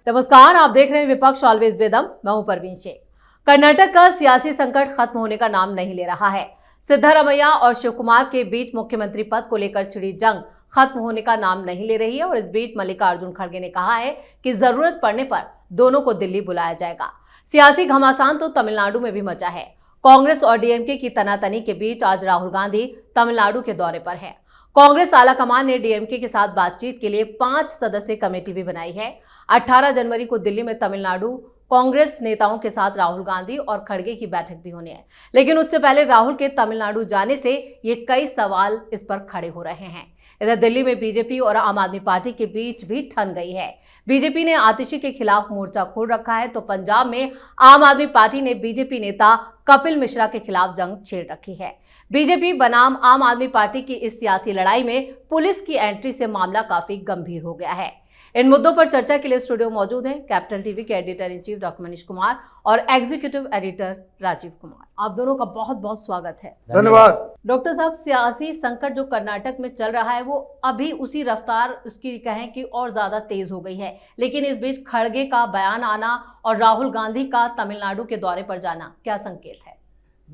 नमस्कार, आप देख रहे हैं विपक्ष ऑलवेज विद हम। मैं हूं परवीन शेख। कर्नाटक का सियासी संकट खत्म होने का नाम नहीं ले रहा है। सिद्धारमैया और शिवकुमार के बीच मुख्यमंत्री पद को लेकर छिड़ी जंग खत्म होने का नाम नहीं ले रही है और इस बीच मल्लिकार्जुन खड़गे ने कहा है कि जरूरत पड़ने पर दोनों को दिल्ली बुलाया जाएगा। सियासी घमासान तो तमिलनाडु में भी मचा है। कांग्रेस और डीएमके की तनातनी के बीच आज राहुल गांधी तमिलनाडु के दौरे पर है। कांग्रेस आलाकमान ने डीएमके के साथ बातचीत के लिए 5 सदस्यीय कमेटी भी बनाई है। 18 जनवरी को दिल्ली में तमिलनाडु कांग्रेस नेताओं के साथ राहुल गांधी और खड़गे की बैठक भी होनी है, लेकिन उससे पहले राहुल के तमिलनाडु जाने से ये कई सवाल इस पर खड़े हो रहे हैं। इधर दिल्ली में बीजेपी और आम आदमी पार्टी के बीच भी ठन गई है। बीजेपी ने आतिशी के खिलाफ मोर्चा खोल रखा है, तो पंजाब में आम आदमी पार्टी ने बीजेपी नेता कपिल मिश्रा के खिलाफ जंग छेड़ रखी है। बीजेपी बनाम आम आदमी पार्टी की इस सियासी लड़ाई में पुलिस की एंट्री से मामला काफी गंभीर हो गया है। इन मुद्दों पर चर्चा के लिए स्टूडियो मौजूद हैं कैपिटल टीवी के editor in chief doctor Manish Kumar और एग्जीक्यूटिव एडिटर राजीव कुमार। आप दोनों का बहुत बहुत स्वागत है। धन्यवाद। डॉक्टर साहब, सियासी संकट जो कर्नाटक में चल रहा है वो अभी उसी रफ्तार उसकी कहें कि और ज्यादा तेज हो गई है, लेकिन इस बीच खड़गे का बयान आना और राहुल गांधी का तमिलनाडु के दौरे पर जाना क्या संकेत है?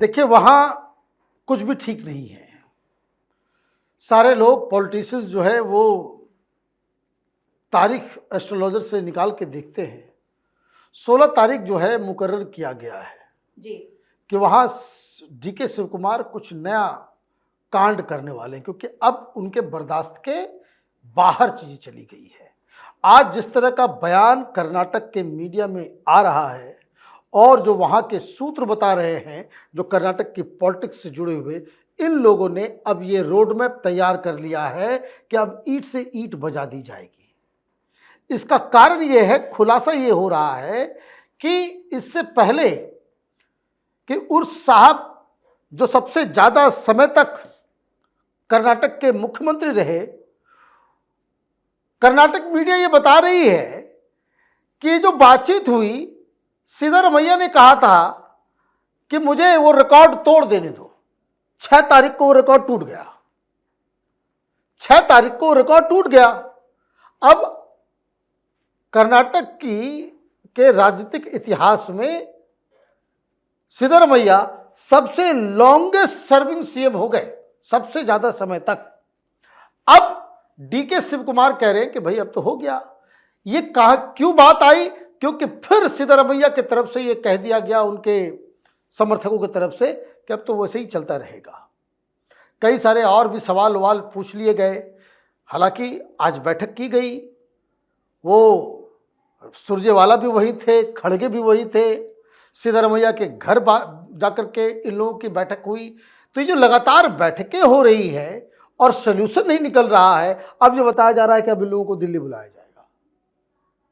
देखिए, वहां कुछ भी ठीक नहीं है। सारे लोग पॉलिटिशियंस जो है वो तारीख एस्ट्रोलॉजर से निकाल के देखते हैं। 16 तारीख जो है मुकर्रर किया गया है जी कि वहाँ डीके शिवकुमार कुछ नया कांड करने वाले हैं, क्योंकि अब उनके बर्दाश्त के बाहर चीज़ें चली गई है। आज जिस तरह का बयान कर्नाटक के मीडिया में आ रहा है और जो वहाँ के सूत्र बता रहे हैं, जो कर्नाटक की पॉलिटिक्स से जुड़े हुए, इन लोगों ने अब ये रोड मैप तैयार कर लिया है कि अब ईंट से ईंट बजा दी जाएगी। इसका कारण ये है, खुलासा ये हो रहा है कि इससे पहले कि उर्स साहब जो सबसे ज़्यादा समय तक कर्नाटक के मुख्यमंत्री रहे, कर्नाटक मीडिया ये बता रही है कि जो बातचीत हुई, सिद्धारमैया ने कहा था कि मुझे वो रिकॉर्ड तोड़ देने दो। 6 तारीख को वो रिकॉर्ड टूट गया। 6 तारीख को रिकॉर्ड टूट गया। अब कर्नाटक के राजनीतिक इतिहास में सिद्धारमैया सबसे लॉन्गेस्ट सर्विंग सीएम हो गए, सबसे ज्यादा समय तक। अब डीके शिवकुमार कह रहे हैं कि भाई अब तो हो गया। ये कहा क्यों बात आई? क्योंकि फिर सिद्धारमैया की तरफ से ये कह दिया गया, उनके समर्थकों की तरफ से, कि अब तो वैसे ही चलता रहेगा। कई सारे और भी सवाल पूछ लिए गए। हालांकि आज बैठक की गई, वो सुरजेवाला भी वही थे, खड़गे भी वही थे, सिद्धारमैया के घर जाकर के इन लोगों की बैठक हुई। तो ये जो लगातार बैठकें हो रही है और सोल्यूशन नहीं निकल रहा है, अब ये बताया जा रहा है कि अब इन लोगों को दिल्ली बुलाया जाएगा।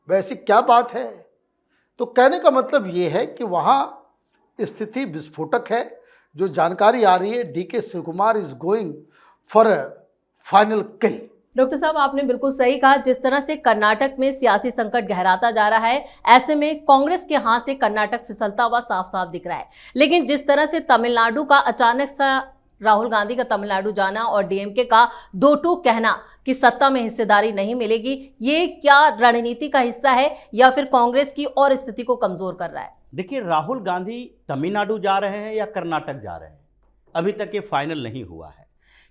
वैसे क्या बात है? तो कहने का मतलब ये है कि वहाँ स्थिति विस्फोटक है। जो जानकारी आ रही है, D K Shivakumar is going for a final kill. Doctor साहब, आपने बिल्कुल सही कहा। जिस तरह से कर्नाटक में सियासी संकट गहराता जा रहा है, ऐसे में कांग्रेस के हाथ से कर्नाटक फिसलता हुआ साफ साफ दिख रहा है। लेकिन जिस तरह से तमिलनाडु का अचानक सा राहुल गांधी का तमिलनाडु जाना और डीएमके का दो टूक कहना कि सत्ता में हिस्सेदारी नहीं मिलेगी, ये क्या रणनीति का हिस्सा है या फिर कांग्रेस की और स्थिति को कमजोर कर रहा है? देखिए, राहुल गांधी तमिलनाडु जा रहे हैं या कर्नाटक जा रहे हैं, अभी तक ये फाइनल नहीं हुआ है,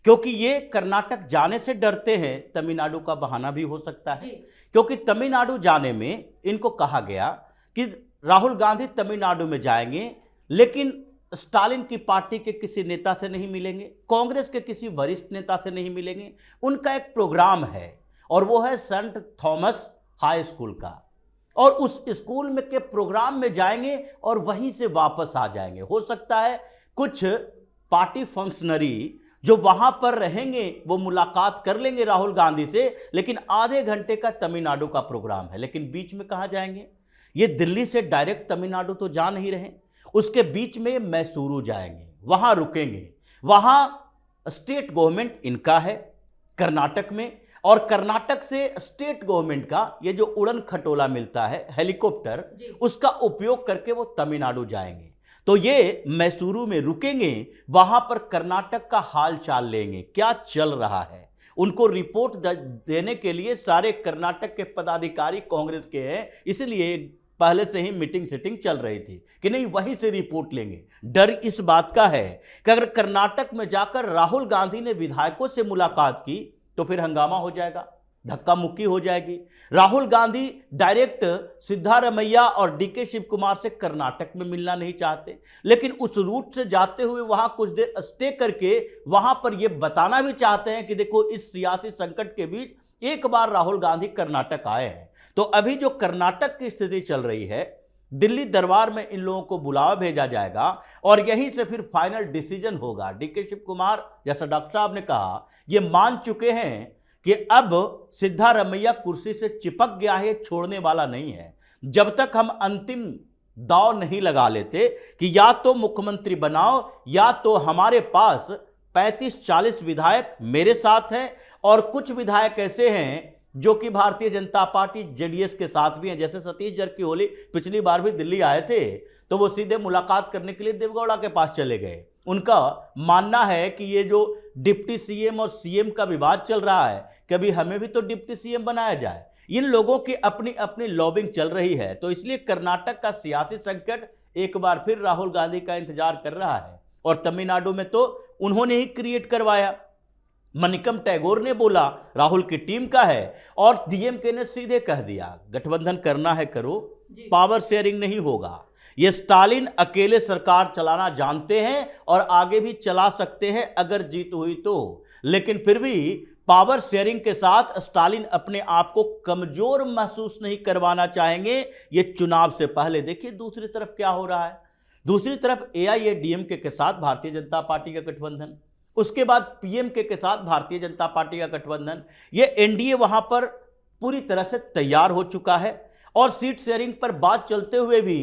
क्योंकि ये कर्नाटक जाने से डरते हैं। तमिलनाडु का बहाना भी हो सकता है, क्योंकि तमिलनाडु जाने में इनको कहा गया कि राहुल गांधी तमिलनाडु में जाएंगे, लेकिन स्टालिन की पार्टी के किसी नेता से नहीं मिलेंगे, कांग्रेस के किसी वरिष्ठ नेता से नहीं मिलेंगे। उनका एक प्रोग्राम है और वो है सेंट थॉमस हाई स्कूल का, और उस स्कूल में के प्रोग्राम में जाएंगे और वहीं से वापस आ जाएंगे। हो सकता है कुछ पार्टी फंक्शनरी जो वहां पर रहेंगे वो मुलाकात कर लेंगे राहुल गांधी से, लेकिन आधे घंटे का तमिलनाडु का प्रोग्राम है। लेकिन बीच में कहां जाएंगे? ये दिल्ली से डायरेक्ट तमिलनाडु तो जा नहीं रहे, उसके बीच में मैसूरू जाएंगे, वहां रुकेंगे। वहां स्टेट गवर्नमेंट इनका है कर्नाटक में, और कर्नाटक से स्टेट गवर्नमेंट का ये जो उड़न खटोला मिलता है, हेलीकॉप्टर, उसका उपयोग करके वो तमिलनाडु जाएंगे। तो ये मैसूरू में रुकेंगे, वहां पर कर्नाटक का हाल चाल लेंगे, क्या चल रहा है, उनको रिपोर्ट देने के लिए सारे कर्नाटक के पदाधिकारी कांग्रेस के हैं, इसलिए पहले से ही मीटिंग सेटिंग चल रही थी कि नहीं वहीं से रिपोर्ट लेंगे। डर इस बात का है कि अगर कर्नाटक में जाकर राहुल गांधी ने विधायकों से मुलाकात की तो फिर हंगामा हो जाएगा, धक्का मुक्की हो जाएगी। राहुल गांधी डायरेक्ट सिद्धारमैया और डीके शिव कुमार से कर्नाटक में मिलना नहीं चाहते, लेकिन उस रूट से जाते हुए वहां कुछ देर स्टे करके वहां पर यह बताना भी चाहते हैं कि देखो इस सियासी संकट के बीच एक बार राहुल गांधी कर्नाटक आए हैं। तो अभी जो कर्नाटक की स्थिति चल रही है, दिल्ली दरबार में इन लोगों को बुलावा भेजा जाएगा और यहीं से फिर फाइनल डिसीजन होगा। डीके शिव कुमार, जैसा डॉक्टर साहब ने कहा, ये मान चुके हैं कि अब सिद्धारमैया कुर्सी से चिपक गया है, छोड़ने वाला नहीं है। जब तक हम अंतिम दाव नहीं लगा लेते कि या तो मुख्यमंत्री बनाओ या तो हमारे पास 35-40 विधायक मेरे साथ हैं और कुछ विधायक ऐसे हैं जो कि भारतीय जनता पार्टी जेडीएस के साथ भी हैं। जैसे सतीश जारकिहोली पिछली बार भी दिल्ली आए थे तो वो सीधे मुलाकात करने के लिए देवगौड़ा के पास चले गए। उनका मानना है कि ये जो डिप्टी सीएम और सीएम का विवाद चल रहा है, कभी हमें भी तो डिप्टी सीएम बनाया जाए। इन लोगों की अपनी अपनी लॉबिंग चल रही है, तो इसलिए कर्नाटक का सियासी संकट एक बार फिर राहुल गांधी का इंतजार कर रहा है। और तमिलनाडु में तो उन्होंने ही क्रिएट करवाया। मनिकम टैगोर ने बोला राहुल की टीम का है और डीएमके ने सीधे कह दिया गठबंधन करना है करो, पावर शेयरिंग नहीं होगा। ये स्टालिन अकेले सरकार चलाना जानते हैं और आगे भी चला सकते हैं अगर जीत हुई तो, लेकिन फिर भी पावर शेयरिंग के साथ स्टालिन अपने आप को कमजोर महसूस नहीं करवाना चाहेंगे ये चुनाव से पहले। देखिए दूसरी तरफ क्या हो रहा है, दूसरी तरफ एआईएडीएमके के साथ भारतीय जनता पार्टी का गठबंधन, उसके बाद पीएमके के साथ भारतीय जनता पार्टी का गठबंधन। ये एनडीए वहां पर पूरी तरह से तैयार हो चुका है और सीट शेयरिंग पर बात चलते हुए भी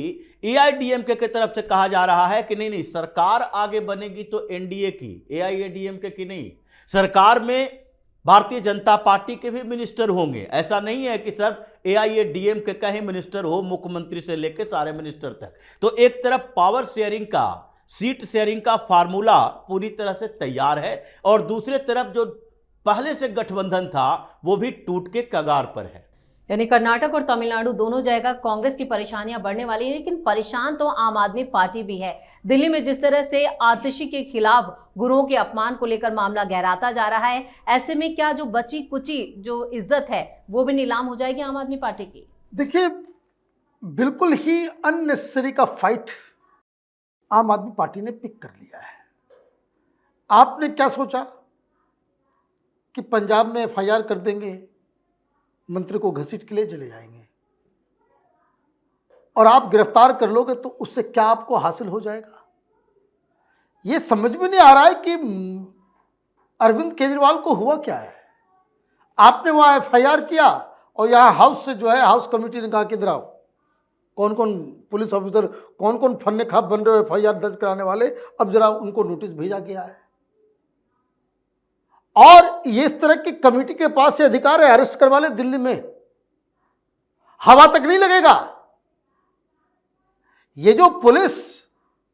एआईएडीएमके की तरफ से कहा जा रहा है कि नहीं सरकार आगे बनेगी तो एनडीए की, एआईएडीएमके की नहीं। सरकार में भारतीय जनता पार्टी के भी मिनिस्टर होंगे, ऐसा नहीं है कि सिर्फ एआईएडीएमके का ही मिनिस्टर हो, मुख्यमंत्री से लेकर सारे मिनिस्टर तक। तो एक तरफ पावर शेयरिंग का, सीट शेयरिंग का फार्मूला पूरी तरह से तैयार है और दूसरे तरफ जो पहले से गठबंधन था वो भी टूट के कगार पर है। यानी कर्नाटक और तमिलनाडु दोनों जगह कांग्रेस की परेशानियां बढ़ने वाली है, लेकिन परेशान तो आम आदमी पार्टी भी है। दिल्ली में जिस तरह से आतिशी के खिलाफ गुरुओं के अपमान को लेकर मामला गहराता जा रहा है, ऐसे में क्या जो बची कुची जो इज्जत है वो भी नीलाम हो जाएगी आम आदमी पार्टी की? देखिए बिल्कुल ही अननेसेसरी का फाइट आम आदमी पार्टी ने पिक कर लिया है। आपने क्या सोचा कि पंजाब में एफआईआर कर देंगे, मंत्री को घसीट के लिए चले जाएंगे और आप गिरफ्तार कर लोगे तो उससे क्या आपको हासिल हो जाएगा? ये समझ में नहीं आ रहा है कि अरविंद केजरीवाल को हुआ क्या है। आपने वहां एफआईआर किया और यहां हाउस से जो है हाउस कमेटी ने कहा कि इधर आओ, कौन कौन पुलिस ऑफिसर, कौन कौन फन्ने खाप बन रहे हो एफआईआर दर्ज कराने वाले, अब जरा उनको नोटिस भेजा गया है। और ये इस तरह की कमेटी के पास से अधिकार है अरेस्ट करवा ले दिल्ली में, हवा तक नहीं लगेगा। ये जो पुलिस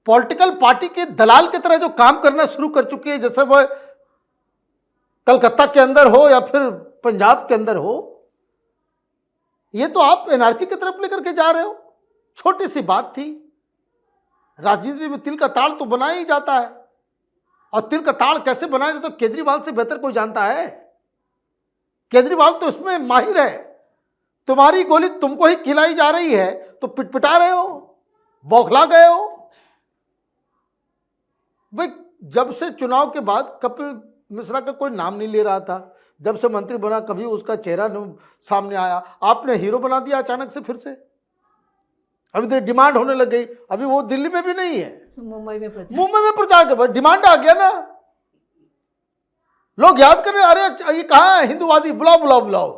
पॉलिटिकल पार्टी के दलाल की तरह जो काम करना शुरू कर चुकी है, जैसे वह कलकत्ता के अंदर हो या फिर पंजाब के अंदर हो, ये तो आप एनआरकी की तरफ लेकर के जा रहे हो। छोटी सी बात थी, राजनीति में तिल का ताड़ तो बनाया ही जाता है और तिल का ताड़ कैसे बनाया जाता है तो केजरीवाल से बेहतर कोई जानता है। केजरीवाल तो इसमें माहिर है। तुम्हारी गोली तुमको ही खिलाई जा रही है तो पिटपिटा रहे हो, बौखला गए हो। भाई जब से चुनाव के बाद कपिल मिश्रा का कोई नाम नहीं ले रहा था, जब से मंत्री बना कभी उसका चेहरा सामने आया, आपने हीरो बना दिया अचानक से फिर से। अभी तो डिमांड होने लग गई, अभी वो दिल्ली में भी नहीं है, मुंबई में प्रचार के बाद डिमांड आ गया ना। लोग याद करें, अरे ये कहां है हिंदूवादी, बुलाओ बुलाओ बुलाओ।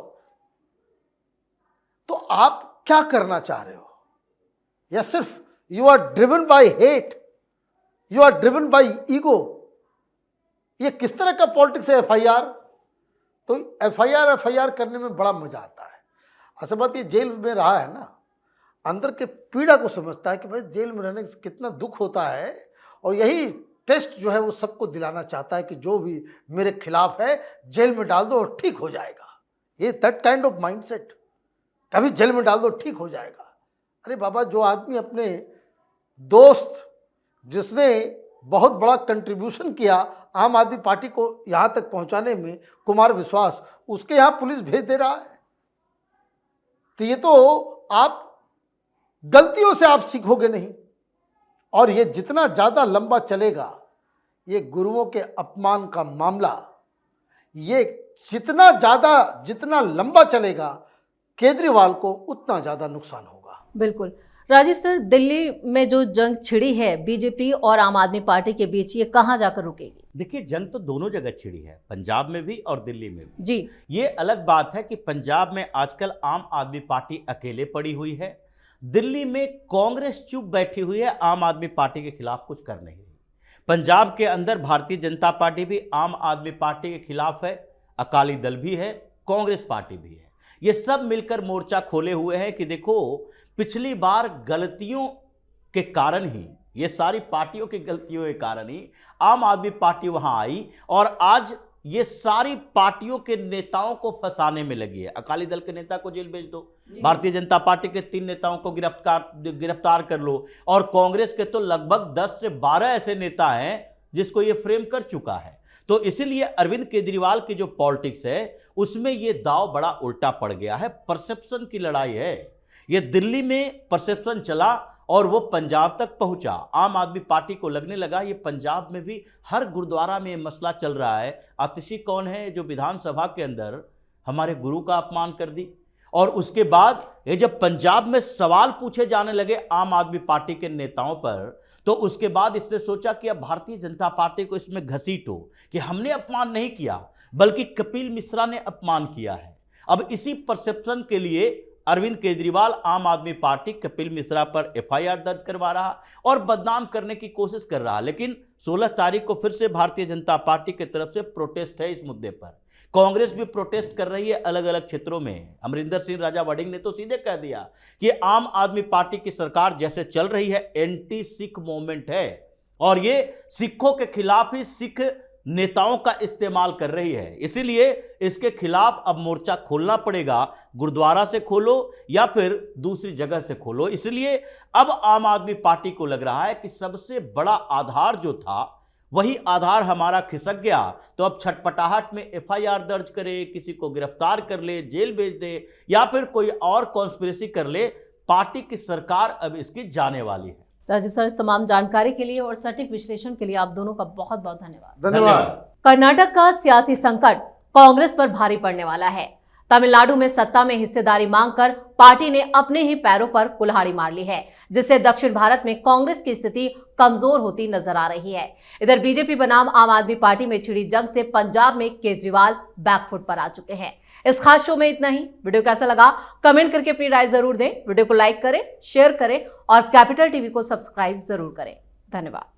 तो आप क्या करना चाह रहे हो? या सिर्फ you are driven by hate, you are driven by ego? ये किस तरह का पॉलिटिक्स है एफआईआर? तो एफआईआर करने में बड़ा मजा आता है। असल बात ये जेल में रहा है ना, अंदर के पीड़ा को समझता है कि भाई जेल में रहने से कितना दुख होता है और यही टेस्ट जो है वो सबको दिलाना चाहता है कि जो भी मेरे खिलाफ है जेल में डाल दो और ठीक हो जाएगा। ये दैट काइंड ऑफ माइंडसेट, कभी जेल में डाल दो ठीक हो जाएगा। अरे बाबा, जो आदमी अपने दोस्त जिसने बहुत बड़ा कंट्रीब्यूशन किया आम आदमी पार्टी को यहाँ तक पहुँचाने में, कुमार विश्वास, उसके यहाँ पुलिस भेज दे रहा है। तो ये तो आप गलतियों से आप सीखोगे नहीं। और ये जितना ज़्यादा लंबा चलेगा, ये गुरुओं के अपमान का मामला, ये जितना लंबा चलेगा, केजरीवाल को उतना ज़्यादा नुकसान होगा। बिल्कुल राजीव सर, दिल्ली में जो जंग छिड़ी है बीजेपी और आम आदमी पार्टी के बीच, ये कहाँ जाकर रुकेगी? देखिए, जंग तो दोनों जगह छिड़ी है, पंजाब में भी और दिल्ली में भी। जी, ये अलग बात है कि पंजाब में आजकल आम आदमी पार्टी अकेले पड़ी हुई है, दिल्ली में कांग्रेस चुप बैठी हुई है, आम आदमी पार्टी के खिलाफ कुछ कर नहीं रही। पंजाब के अंदर भारतीय जनता पार्टी भी आम आदमी पार्टी के खिलाफ है, अकाली दल भी है, कांग्रेस पार्टी भी है। ये सब मिलकर मोर्चा खोले हुए हैं कि देखो, पिछली बार गलतियों के कारण ही, ये सारी पार्टियों की गलतियों के कारण ही आम आदमी पार्टी वहां आई, और आज ये सारी पार्टियों के नेताओं को फंसाने में लगी है। अकाली दल के नेता को जेल भेज दो, भारतीय जनता पार्टी के 3 नेताओं को गिरफ्तार कर लो, और कांग्रेस के तो लगभग 10 से 12 ऐसे नेता हैं जिसको ये फ्रेम कर चुका है। तो इसीलिए अरविंद केजरीवाल की जो पॉलिटिक्स है उसमें ये दांव बड़ा उल्टा पड़ गया है। परसेप्शन की लड़ाई है। ये दिल्ली में परसेप्शन चला और वो पंजाब तक पहुंचा। आम आदमी पार्टी को लगने लगा ये पंजाब में भी हर गुरुद्वारा में ये मसला चल रहा है। आतिशी कौन है जो विधानसभा के अंदर हमारे गुरु का अपमान कर दी? और उसके बाद ये जब पंजाब में सवाल पूछे जाने लगे आम आदमी पार्टी के नेताओं पर, तो उसके बाद इसने सोचा कि अब भारतीय जनता पार्टी को इसमें घसीटो कि हमने अपमान नहीं किया बल्कि कपिल मिश्रा ने अपमान किया है। अब इसी परसेप्शन के लिए अरविंद केजरीवाल आम आदमी पार्टी कपिल मिश्रा पर एफआईआर दर्ज करवा रहा और बदनाम करने की कोशिश कर रहा। लेकिन 16 तारीख को फिर से भारतीय जनता पार्टी की तरफ से प्रोटेस्ट है इस मुद्दे पर। कांग्रेस भी प्रोटेस्ट कर रही है अलग अलग क्षेत्रों में। अमरिंदर सिंह राजा वड़िंग ने तो सीधे कह दिया कि आम आदमी पार्टी की सरकार जैसे चल रही है एंटी सिख मूवमेंट है, और ये सिखों के खिलाफ ही सिख नेताओं का इस्तेमाल कर रही है। इसीलिए इसके खिलाफ अब मोर्चा खोलना पड़ेगा। गुरुद्वारा से खोलो या फिर दूसरी जगह से खोलो। इसलिए अब आम आदमी पार्टी को लग रहा है कि सबसे बड़ा आधार जो था वही आधार हमारा खिसक गया, तो अब छटपटाहट में एफआईआर दर्ज करे, किसी को गिरफ्तार कर ले, जेल भेज दे, या फिर कोई और कॉन्स्पिरेसी कर ले। पार्टी की सरकार अब इसकी जाने वाली है। राजीव सर, इस तमाम जानकारी के लिए और सटीक विश्लेषण के लिए आप दोनों का बहुत बहुत धन्यवाद। धन्यवाद। कर्नाटक का सियासी संकट कांग्रेस पर भारी पड़ने वाला है। तमिलनाडु में सत्ता में हिस्सेदारी मांगकर पार्टी ने अपने ही पैरों पर कुल्हाड़ी मार ली है, जिससे दक्षिण भारत में कांग्रेस की स्थिति कमजोर होती नजर आ रही है। इधर बीजेपी बनाम आम आदमी पार्टी में छिड़ी जंग से पंजाब में केजरीवाल बैकफुट पर आ चुके हैं। इस खास शो में इतना ही। वीडियो कैसा लगा कमेंट करके अपनी राय जरूर दें। वीडियो को लाइक करें, शेयर करें और कैपिटल टीवी को सब्सक्राइब जरूर करें। धन्यवाद।